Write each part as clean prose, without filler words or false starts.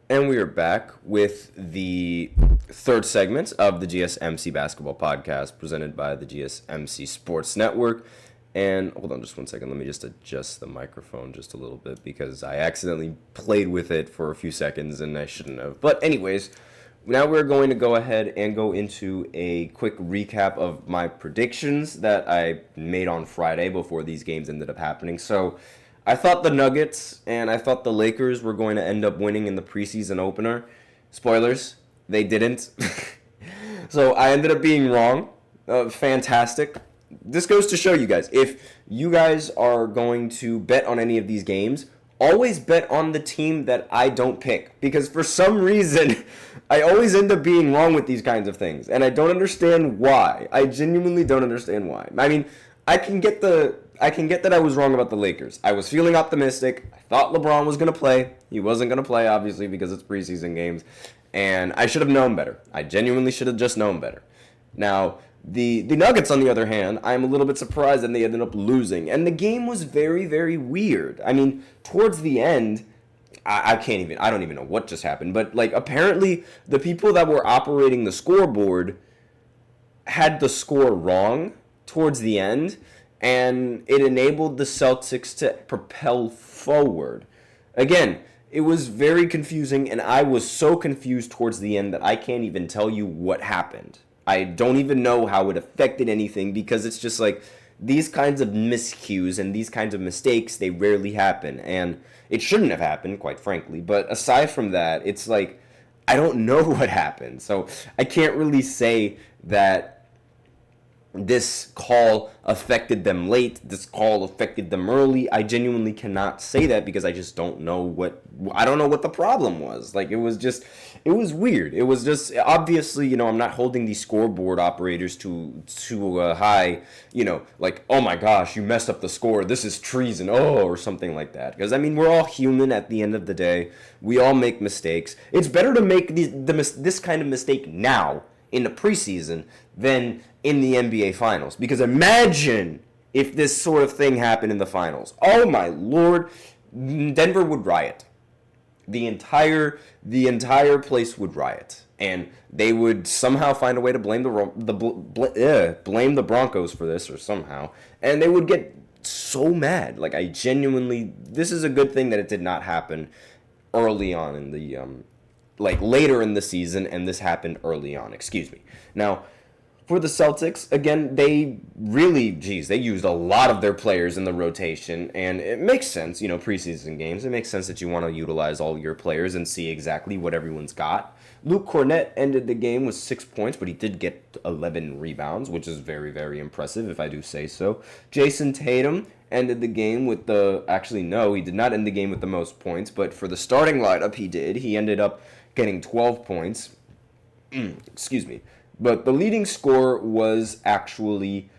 And we are back with the third segment of the GSMC Basketball Podcast presented by the GSMC Sports Network. And hold on just 1 second. Let me just adjust the microphone just a little bit because I accidentally played with it for a few seconds and I shouldn't have. But anyways, now we're going to go ahead and go into a quick recap of my predictions that I made on Friday before these games ended up happening. So I thought the Nuggets and I thought the Lakers were going to end up winning in the preseason opener. Spoilers, they didn't. So I ended up being wrong. Fantastic. This goes to show you guys, if you guys are going to bet on any of these games, always bet on the team that I don't pick. Because for some reason, I always end up being wrong with these kinds of things. And I don't understand why. I genuinely don't understand why. I mean, I can get that I was wrong about the Lakers. I was feeling optimistic. I thought LeBron was going to play. He wasn't going to play, obviously, because it's preseason games. And I should have known better. I genuinely should have just known better. Now, the Nuggets, on the other hand, I'm a little bit surprised that they ended up losing. And the game was very, very weird. I mean, towards the end, I don't even know what just happened. But, like, apparently the people that were operating the scoreboard had the score wrong towards the end, and it enabled the Celtics to propel forward. Again, it was very confusing, and I was so confused towards the end that I can't even tell you what happened. I don't even know how it affected anything because it's just like these kinds of miscues and these kinds of mistakes, they rarely happen, and it shouldn't have happened, quite frankly. But aside from that, it's like I don't know what happened, so I can't really say that this call affected them late, this call affected them early. I genuinely cannot say that because I just don't know what the problem was. Like, it was weird. It was just, obviously, I'm not holding these scoreboard operators to a high, like, oh my gosh, you messed up the score, this is treason, or something like that. Because, I mean, we're all human at the end of the day. We all make mistakes. It's better to make this kind of mistake now in the preseason than in the NBA Finals. Because imagine if this sort of thing happened in the Finals. Oh my Lord, Denver would riot. The entire place would riot, and they would somehow find a way to blame the Broncos for this, or somehow, and they would get so mad. Like, this is a good thing that it did not happen early on in the later in the season, and this happened early on. Excuse me. Now, for the Celtics, again, they used a lot of their players in the rotation, and it makes sense, preseason games, it makes sense that you want to utilize all your players and see exactly what everyone's got. Luke Cornett ended the game with 6 points, but he did get 11 rebounds, which is very, very impressive, if I do say so. Jason Tatum ended the game with he did not end the game with the most points, but for the starting lineup, he did. He ended up getting 12 points. Excuse me. But the leading scorer was actually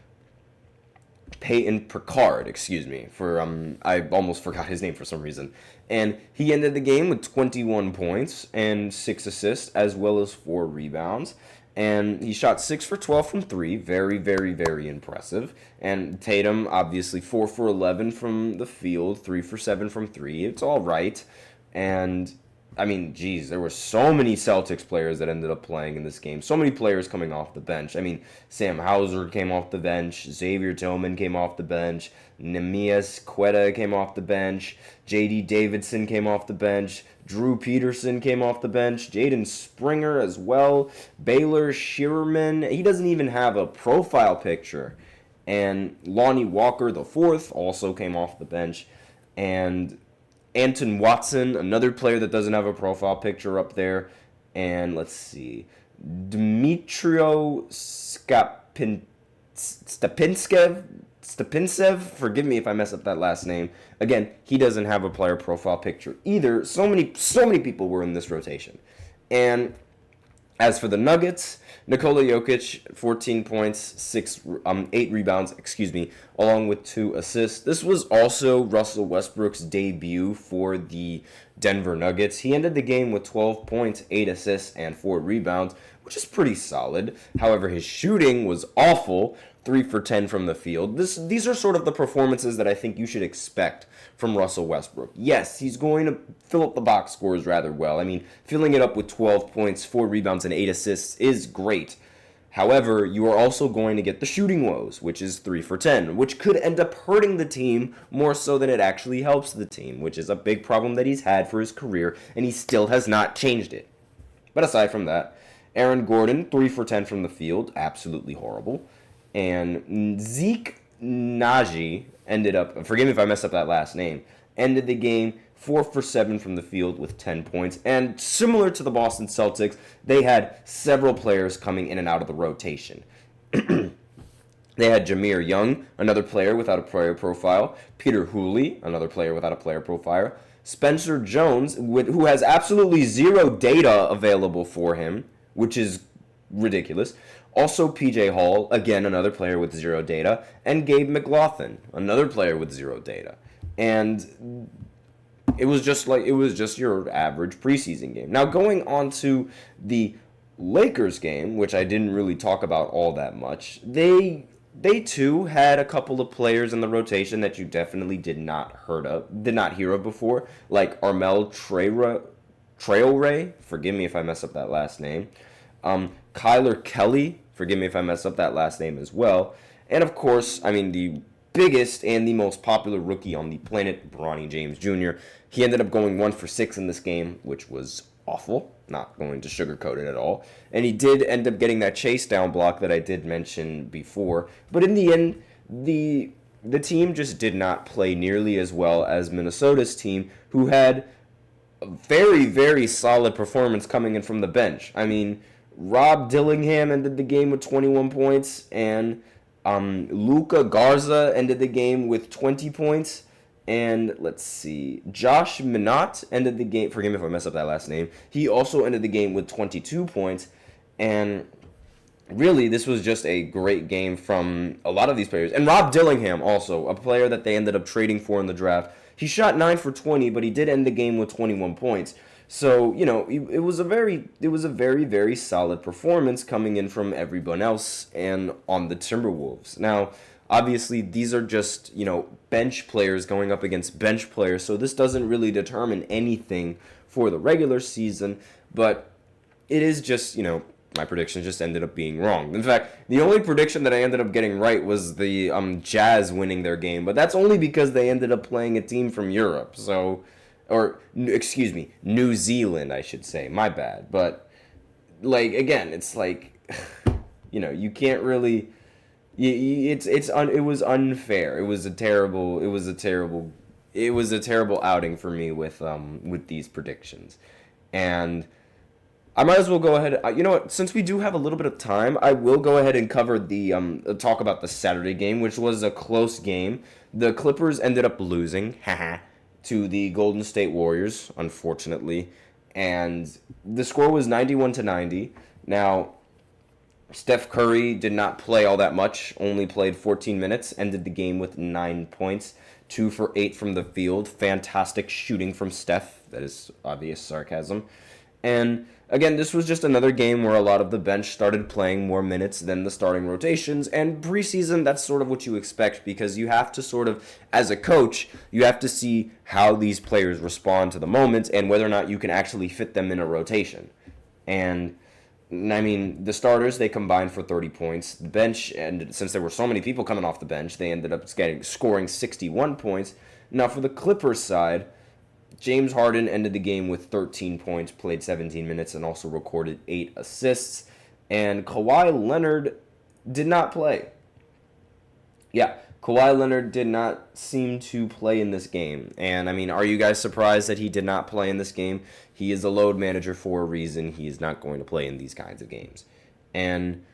Peyton Picard, I almost forgot his name for some reason. And he ended the game with 21 points and 6 assists, as well as 4 rebounds. And he shot 6 for 12 from 3. Very, very, very impressive. And Tatum, obviously, 4 for 11 from the field, 3 for 7 from 3. It's all right. And I mean, there were so many Celtics players that ended up playing in this game. So many players coming off the bench. I mean, Sam Hauser came off the bench. Xavier Tillman came off the bench. Nemias Quetta came off the bench. J.D. Davidson came off the bench. Drew Peterson came off the bench. Jaden Springer as well. Baylor Shearman. He doesn't even have a profile picture. And Lonnie Walker IV also came off the bench. And Anton Watson, another player that doesn't have a profile picture up there. And let's see. Dmitrio Stepinsev, forgive me if I mess up that last name. Again, he doesn't have a player profile picture either. So many people were in this rotation. And as for the Nuggets, Nikola Jokic, 14 points, 8 rebounds, along with 2 assists. This was also Russell Westbrook's debut for the Denver Nuggets. He ended the game with 12 points, 8 assists, and 4 rebounds, which is pretty solid. However, his shooting was awful, 3 for 10 from the field. These are sort of the performances that I think you should expect from Russell Westbrook. Yes, he's going to fill up the box scores rather well. I mean, filling it up with 12 points, 4 rebounds, and 8 assists is great. However, you are also going to get the shooting woes, which is 3 for 10, which could end up hurting the team more so than it actually helps the team, which is a big problem that he's had for his career, and he still has not changed it. But aside from that, Aaron Gordon, 3 for 10 from the field, absolutely horrible. And Zeke Naji ended up, forgive me if I mess up that last name, ended the game 4 for 7 from the field with 10 points. And similar to the Boston Celtics, they had several players coming in and out of the rotation. They had Jameer Young, another player without a player profile. Peter Hooley, another player without a player profile. Spencer Jones, who has absolutely zero data available for him, which is ridiculous. Also PJ Hall, again, another player with zero data. And Gabe McLaughlin, another player with zero data. And it was just your average preseason game. Now, going on to the Lakers game, which I didn't really talk about all that much, they too had a couple of players in the rotation that you definitely did not hear of before, like Armel Traore, forgive me if I mess up that last name, Kyler Kelly, forgive me if I mess up that last name as well, and of course, I mean, the biggest and the most popular rookie on the planet, Bronny James Jr. He ended up going 1 for 6 in this game, which was awful. Not going to sugarcoat it at all. And he did end up getting that chase down block that I did mention before. But in the end, the team just did not play nearly as well as Minnesota's team, who had a very, very solid performance coming in from the bench. I mean, Rob Dillingham ended the game with 21 points, and Luka Garza ended the game with 20 points. And let's see, Josh Minott ended the game, forgive me if I mess up that last name, he also ended the game with 22 points. And really, this was just a great game from a lot of these players. And Rob Dillingham also, a player that they ended up trading for in the draft. He shot 9 for 20, but he did end the game with 21 points. So, you know, it was a very, very solid performance coming in from everyone else and on the Timberwolves. Now, obviously, these are just, you know, bench players going up against bench players, so this doesn't really determine anything for the regular season, but it is just, you know, my prediction just ended up being wrong. In fact, the only prediction that I ended up getting right was the Jazz winning their game, but that's only because they ended up playing a team from Europe, so, or, excuse me, New Zealand, I should say, my bad, but, like, again, it's like, you know, you can't really... It was unfair. It was a terrible outing for me with these predictions, and I might as well go ahead. You know what? Since we do have a little bit of time, I will go ahead and cover the talk about the Saturday game, which was a close game. The Clippers ended up losing, to the Golden State Warriors, unfortunately, and the score was 91-90. Now, Steph Curry did not play all that much, only played 14 minutes, ended the game with 9 points, 2 for 8 from the field. Fantastic shooting from Steph. That is obvious sarcasm. And again, this was just another game where a lot of the bench started playing more minutes than the starting rotations. And preseason, that's sort of what you expect, because you have to sort of, as a coach, you have to see how these players respond to the moment and whether or not you can actually fit them in a rotation. And I mean, the starters, they combined for 30 points. The bench, and since there were so many people coming off the bench, they ended up scoring 61 points. Now, for the Clippers side, James Harden ended the game with 13 points, played 17 minutes, and also recorded 8 assists. And Kawhi Leonard did not play. Yeah, Kawhi Leonard did not seem to play in this game. And, I mean, are you guys surprised that he did not play in this game? He is a load manager for a reason. He is not going to play in these kinds of games. And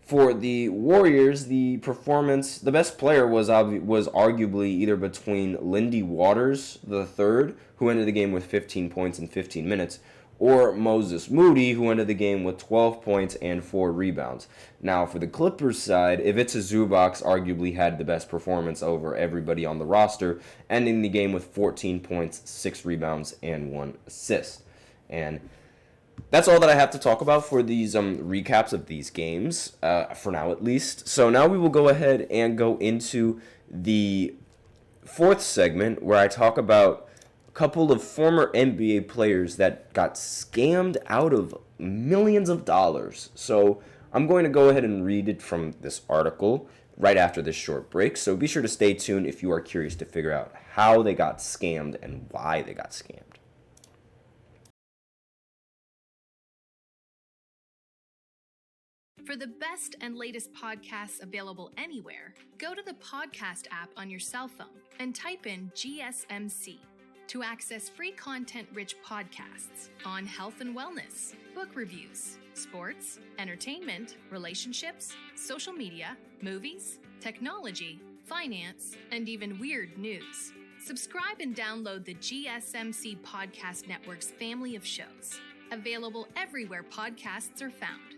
for the Warriors, the performance, the best player was arguably either between Lindy Waters III, who ended the game with 15 points in 15 minutes, or Moses Moody, who ended the game with 12 points and 4 rebounds. Now, for the Clippers side, Ivica Zubac arguably had the best performance over everybody on the roster, ending the game with 14 points, 6 rebounds, and 1 assist. And that's all that I have to talk about for these recaps of these games, for now at least. So now we will go ahead and go into the fourth segment where I talk about couple of former NBA players that got scammed out of millions of dollars. So I'm going to go ahead and read it from this article right after this short break. So be sure to stay tuned if you are curious to figure out how they got scammed and why they got scammed. For the best and latest podcasts available anywhere, go to the podcast app on your cell phone and type in GSMC. To access free content-rich podcasts on health and wellness, book reviews, sports, entertainment, relationships, social media, movies, technology, finance, and even weird news. Subscribe and download the GSMC Podcast Network's family of shows, available everywhere podcasts are found.